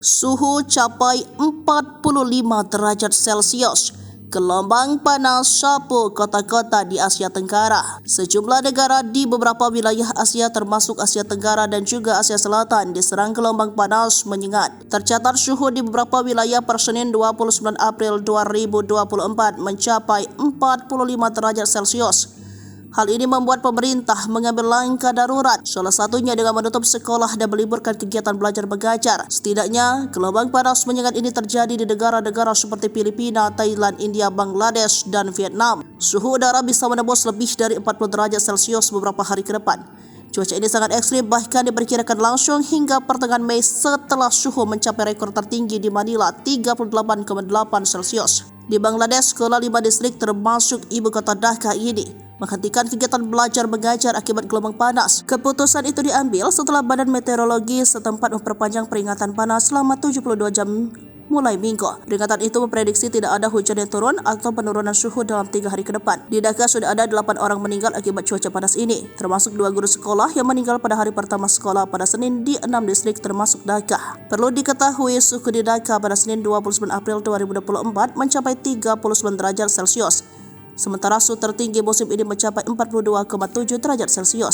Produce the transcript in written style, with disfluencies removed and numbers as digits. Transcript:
Suhu capai 45 derajat Celcius. Gelombang panas sapu kota-kota di Asia Tenggara. Sejumlah negara di beberapa wilayah Asia termasuk Asia Tenggara dan juga Asia Selatan diserang gelombang panas menyengat. Tercatat suhu di beberapa wilayah per Senin 29 April 2024 mencapai 45 derajat Celcius. Hal ini membuat pemerintah mengambil langkah darurat, salah satunya dengan menutup sekolah dan meliburkan kegiatan belajar mengajar. Setidaknya, gelombang panas menyengat ini terjadi di negara-negara seperti Filipina, Thailand, India, Bangladesh, dan Vietnam. Suhu udara bisa menembus lebih dari 40 derajat Celcius beberapa hari ke depan. Cuaca ini sangat ekstrim, bahkan diperkirakan langsung hingga pertengahan Mei setelah suhu mencapai rekor tertinggi di Manila 38,8 Celcius. Di Bangladesh, sekolah 5 distrik termasuk ibu kota Dhaka ini menghentikan kegiatan belajar mengajar akibat gelombang panas. Keputusan itu diambil setelah Badan Meteorologi setempat memperpanjang peringatan panas selama 72 jam mulai Minggu. Peringatan itu memprediksi tidak ada hujan yang turun atau penurunan suhu dalam 3 hari ke depan. Di Dhaka sudah ada 8 orang meninggal akibat cuaca panas ini, termasuk 2 guru sekolah yang meninggal pada hari pertama sekolah pada Senin di 6 distrik termasuk Dhaka. Perlu diketahui suhu di Dhaka pada Senin 29 April 2024 mencapai 39 derajat Celcius. Sementara suhu tertinggi musim ini mencapai 42,7 derajat Celcius.